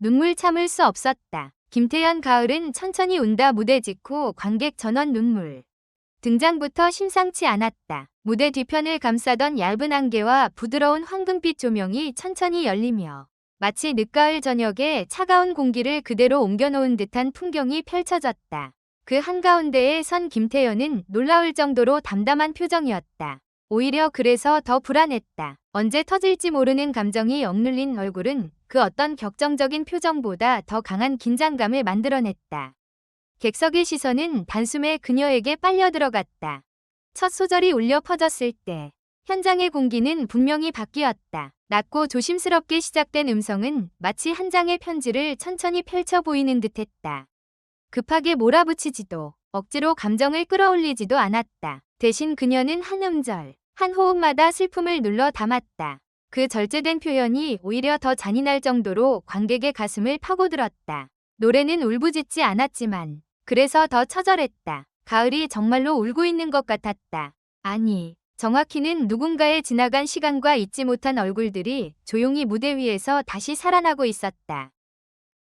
눈물 참을 수 없었다. 김태연 가을은 천천히 운다 무대 직후 관객 전원 눈물. 등장부터 심상치 않았다. 무대 뒤편을 감싸던 얇은 안개와 부드러운 황금빛 조명이 천천히 열리며 마치 늦가을 저녁에 차가운 공기를 그대로 옮겨놓은 듯한 풍경이 펼쳐졌다. 그 한가운데에 선 김태연은 놀라울 정도로 담담한 표정이었다. 오히려 그래서 더 불안했다. 언제 터질지 모르는 감정이 억눌린 얼굴은 그 어떤 격정적인 표정보다 더 강한 긴장감을 만들어냈다. 객석의 시선은 단숨에 그녀에게 빨려 들어갔다. 첫 소절이 울려 퍼졌을 때 현장의 공기는 분명히 바뀌었다. 낮고 조심스럽게 시작된 음성은 마치 한 장의 편지를 천천히 펼쳐 보이는 듯했다. 급하게 몰아붙이지도 억지로 감정을 끌어올리지도 않았다. 대신 그녀는 한 음절, 한 호흡마다 슬픔을 눌러 담았다. 그 절제된 표현이 오히려 더 잔인할 정도로 관객의 가슴을 파고들었다. 노래는 울부짖지 않았지만 그래서 더 처절했다. 가을이 정말로 울고 있는 것 같았다. 아니, 정확히는 누군가의 지나간 시간과 잊지 못한 얼굴들이 조용히 무대 위에서 다시 살아나고 있었다.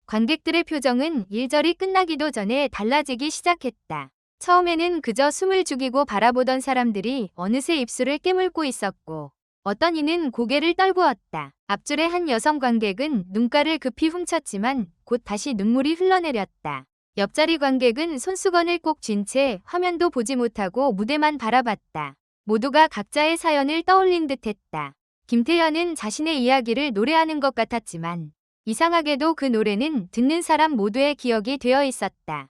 관객들의 표정은 일절이 끝나기도 전에 달라지기 시작했다. 처음에는 그저 숨을 죽이고 바라보던 사람들이 어느새 입술을 깨물고 있었고 어떤 이는 고개를 떨구었다. 앞줄의 한 여성 관객은 눈가를 급히 훔쳤지만 곧 다시 눈물이 흘러내렸다. 옆자리 관객은 손수건을 꼭 쥔 채 화면도 보지 못하고 무대만 바라봤다. 모두가 각자의 사연을 떠올린 듯했다. 김태연은 자신의 이야기를 노래하는 것 같았지만 이상하게도 그 노래는 듣는 사람 모두의 기억이 되어 있었다.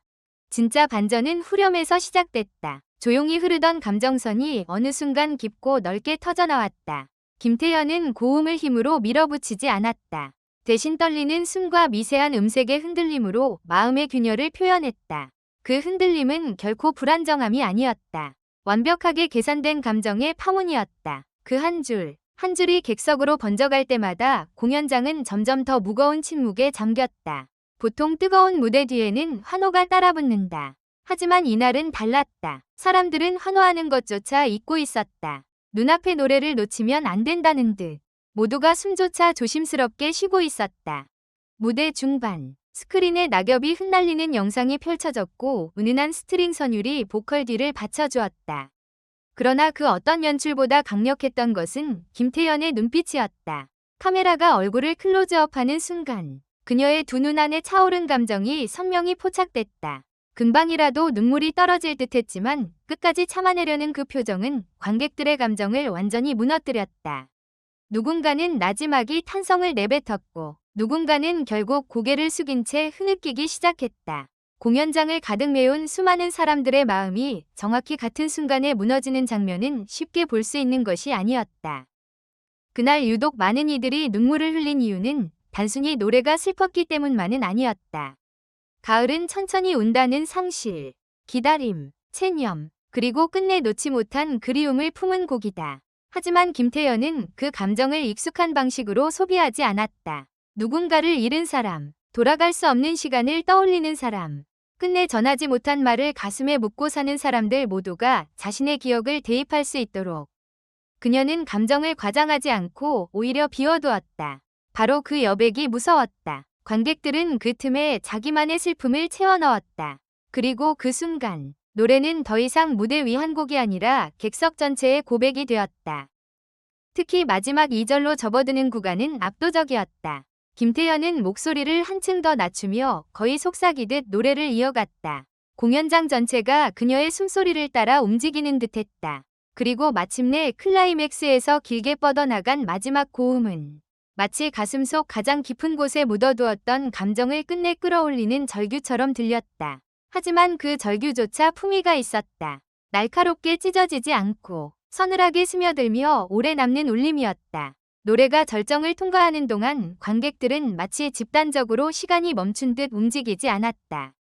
진짜 반전은 후렴에서 시작됐다. 조용히 흐르던 감정선이 어느 순간 깊고 넓게 터져나왔다. 김태연은 고음을 힘으로 밀어붙이지 않았다. 대신 떨리는 숨과 미세한 음색의 흔들림으로 마음의 균열을 표현했다. 그 흔들림은 결코 불안정함이 아니었다. 완벽하게 계산된 감정의 파문이었다. 그 한 줄, 한 줄이 객석으로 번져갈 때마다 공연장은 점점 더 무거운 침묵에 잠겼다. 보통 뜨거운 무대 뒤에는 환호가 따라붙는다. 하지만 이날은 달랐다. 사람들은 환호하는 것조차 잊고 있었다. 눈앞의 노래를 놓치면 안 된다는 듯. 모두가 숨조차 조심스럽게 쉬고 있었다. 무대 중반, 스크린에 낙엽이 흩날리는 영상이 펼쳐졌고 은은한 스트링 선율이 보컬 뒤를 받쳐주었다. 그러나 그 어떤 연출보다 강력했던 것은 김태연의 눈빛이었다. 카메라가 얼굴을 클로즈업하는 순간 그녀의 두 눈 안에 차오른 감정이 선명히 포착됐다. 금방이라도 눈물이 떨어질 듯했지만 끝까지 참아내려는 그 표정은 관객들의 감정을 완전히 무너뜨렸다. 누군가는 나지막이 탄성을 내뱉었고 누군가는 결국 고개를 숙인 채 흐느끼기 시작했다. 공연장을 가득 메운 수많은 사람들의 마음이 정확히 같은 순간에 무너지는 장면은 쉽게 볼 수 있는 것이 아니었다. 그날 유독 많은 이들이 눈물을 흘린 이유는 단순히 노래가 슬펐기 때문만은 아니었다. 가을은 천천히 운다는 상실, 기다림, 체념, 그리고 끝내 놓지 못한 그리움을 품은 곡이다. 하지만 김태연은 그 감정을 익숙한 방식으로 소비하지 않았다. 누군가를 잃은 사람, 돌아갈 수 없는 시간을 떠올리는 사람, 끝내 전하지 못한 말을 가슴에 묻고 사는 사람들 모두가 자신의 기억을 대입할 수 있도록 그녀는 감정을 과장하지 않고 오히려 비워두었다. 바로 그 여백이 무서웠다. 관객들은 그 틈에 자기만의 슬픔을 채워 넣었다. 그리고 그 순간 노래는 더 이상 무대 위 한 곡이 아니라 객석 전체의 고백이 되었다. 특히 마지막 2절로 접어드는 구간은 압도적이었다. 김태연은 목소리를 한층 더 낮추며 거의 속삭이듯 노래를 이어갔다. 공연장 전체가 그녀의 숨소리를 따라 움직이는 듯했다. 그리고 마침내 클라이맥스에서 길게 뻗어나간 마지막 고음은 마치 가슴속 가장 깊은 곳에 묻어두었던 감정을 끝내 끌어올리는 절규처럼 들렸다. 하지만 그 절규조차 품위가 있었다. 날카롭게 찢어지지 않고 서늘하게 스며들며 오래 남는 울림이었다. 노래가 절정을 통과하는 동안 관객들은 마치 집단적으로 시간이 멈춘 듯 움직이지 않았다.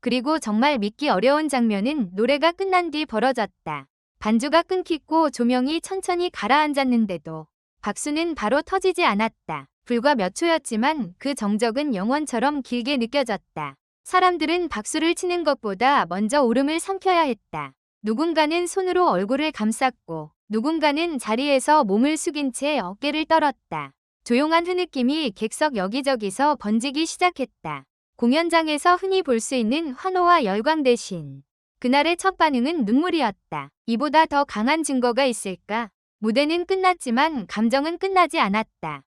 그리고 정말 믿기 어려운 장면은 노래가 끝난 뒤 벌어졌다. 반주가 끊기고 조명이 천천히 가라앉았는데도 박수는 바로 터지지 않았다. 불과 몇 초였지만 그 정적은 영원처럼 길게 느껴졌다. 사람들은 박수를 치는 것보다 먼저 울음을 삼켜야 했다. 누군가는 손으로 얼굴을 감쌌고 누군가는 자리에서 몸을 숙인 채 어깨를 떨었다. 조용한 흐느낌이 객석 여기저기서 번지기 시작했다. 공연장에서 흔히 볼 수 있는 환호와 열광 대신 그날의 첫 반응은 눈물이었다. 이보다 더 강한 증거가 있을까? 무대는 끝났지만 감정은 끝나지 않았다.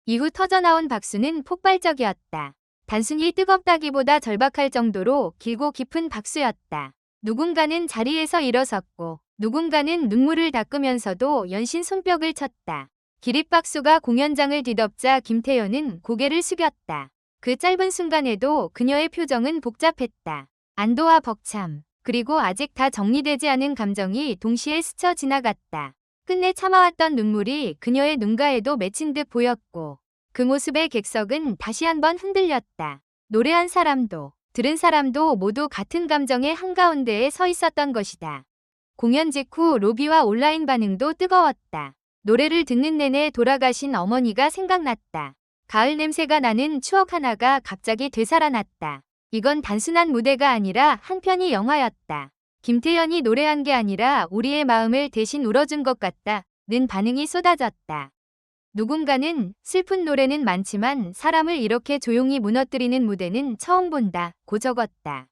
이후 터져나온 박수는 폭발적이었다. 단순히 뜨겁다기보다 절박할 정도로 길고 깊은 박수였다. 누군가는 자리에서 일어섰고 누군가는 눈물을 닦으면서도 연신 손뼉을 쳤다. 기립박수가 공연장을 뒤덮자 김태연은 고개를 숙였다. 그 짧은 순간에도 그녀의 표정은 복잡했다. 안도와 벅참, 그리고 아직 다 정리되지 않은 감정이 동시에 스쳐 지나갔다. 끝내 참아왔던 눈물이 그녀의 눈가에도 맺힌 듯 보였고 그 모습에 객석은 다시 한번 흔들렸다. 노래한 사람도 들은 사람도 모두 같은 감정의 한가운데에 서 있었던 것이다. 공연 직후 로비와 온라인 반응도 뜨거웠다. 노래를 듣는 내내 돌아가신 어머니가 생각났다. 가을 냄새가 나는 추억 하나가 갑자기 되살아났다. 이건 단순한 무대가 아니라 한 편의 영화였다. 김태연이 노래한 게 아니라 우리의 마음을 대신 울어준 것 같다는 반응이 쏟아졌다. 누군가는 슬픈 노래는 많지만 사람을 이렇게 조용히 무너뜨리는 무대는 처음 본다고 적었다.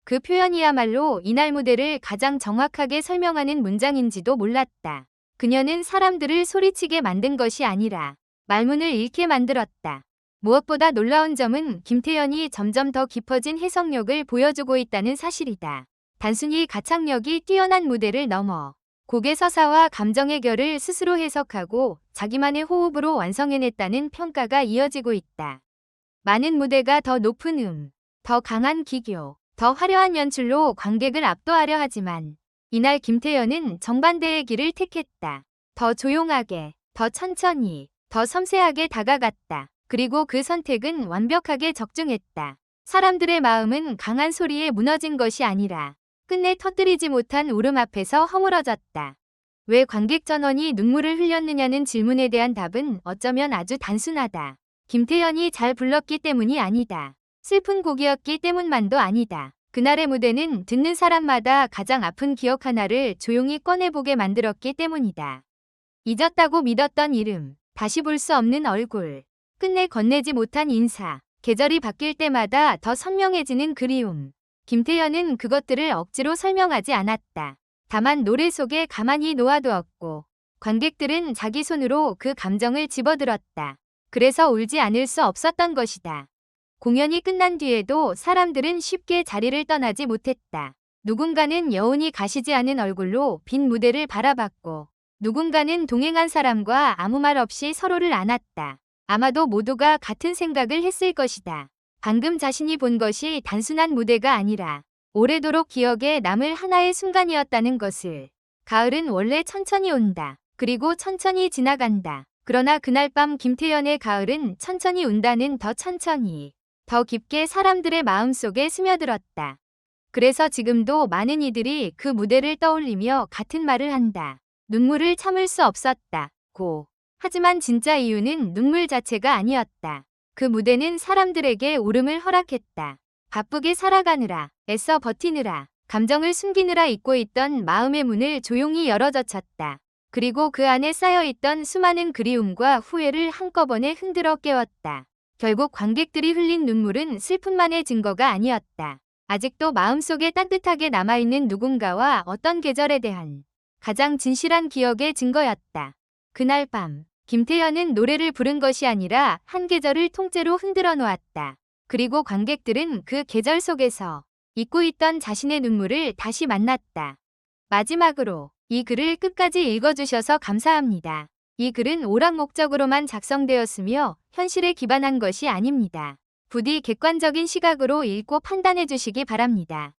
그 표현이야말로 이날 무대를 가장 정확하게 설명하는 문장인지도 몰랐다. 그녀는 사람들을 소리치게 만든 것이 아니라 말문을 잃게 만들었다. 무엇보다 놀라운 점은 김태연이 점점 더 깊어진 해석력을 보여주고 있다는 사실이다. 단순히 가창력이 뛰어난 무대를 넘어 곡의 서사와 감정의 결을 스스로 해석하고 자기만의 호흡으로 완성해냈다는 평가가 이어지고 있다. 많은 무대가 더 높은 더 강한 기교, 더 화려한 연출로 관객을 압도하려 하지만 이날 김태연은 정반대의 길을 택했다. 더 조용하게, 더 천천히, 더 섬세하게 다가갔다. 그리고 그 선택은 완벽하게 적중했다. 사람들의 마음은 강한 소리에 무너진 것이 아니라 끝내 터뜨리지 못한 울음 앞에서 허물어졌다. 왜 관객 전원이 눈물을 흘렸느냐는 질문에 대한 답은 어쩌면 아주 단순하다. 김태연이 잘 불렀기 때문이 아니다. 슬픈 곡이었기 때문만도 아니다. 그날의 무대는 듣는 사람마다 가장 아픈 기억 하나를 조용히 꺼내보게 만들었기 때문이다. 잊었다고 믿었던 이름, 다시 볼 수 없는 얼굴, 끝내 건네지 못한 인사, 계절이 바뀔 때마다 더 선명해지는 그리움. 김태연은 그것들을 억지로 설명하지 않았다. 다만 노래 속에 가만히 놓아두었고 관객들은 자기 손으로 그 감정을 집어들었다. 그래서 울지 않을 수 없었던 것이다. 공연이 끝난 뒤에도 사람들은 쉽게 자리를 떠나지 못했다. 누군가는 여운이 가시지 않은 얼굴로 빈 무대를 바라봤고 누군가는 동행한 사람과 아무 말 없이 서로를 안았다. 아마도 모두가 같은 생각을 했을 것이다. 방금 자신이 본 것이 단순한 무대가 아니라 오래도록 기억에 남을 하나의 순간이었다는 것을. 가을은 원래 천천히 온다. 그리고 천천히 지나간다. 그러나 그날 밤 김태연의 가을은 천천히 운다는 더 천천히, 더 깊게 사람들의 마음속에 스며들었다. 그래서 지금도 많은 이들이 그 무대를 떠올리며 같은 말을 한다. 눈물을 참을 수 없었다고. 하지만 진짜 이유는 눈물 자체가 아니었다. 그 무대는 사람들에게 울음을 허락했다. 바쁘게 살아가느라, 애써 버티느라, 감정을 숨기느라 잊고 있던 마음의 문을 조용히 열어젖혔다. 그리고 그 안에 쌓여있던 수많은 그리움과 후회를 한꺼번에 흔들어 깨웠다. 결국 관객들이 흘린 눈물은 슬픔만의 증거가 아니었다. 아직도 마음속에 따뜻하게 남아있는 누군가와 어떤 계절에 대한 가장 진실한 기억의 증거였다. 그날 밤, 김태연은 노래를 부른 것이 아니라 한 계절을 통째로 흔들어 놓았다. 그리고 관객들은 그 계절 속에서 잊고 있던 자신의 눈물을 다시 만났다. 마지막으로 이 글을 끝까지 읽어주셔서 감사합니다. 이 글은 오락 목적으로만 작성되었으며 현실에 기반한 것이 아닙니다. 부디 객관적인 시각으로 읽고 판단해 주시기 바랍니다.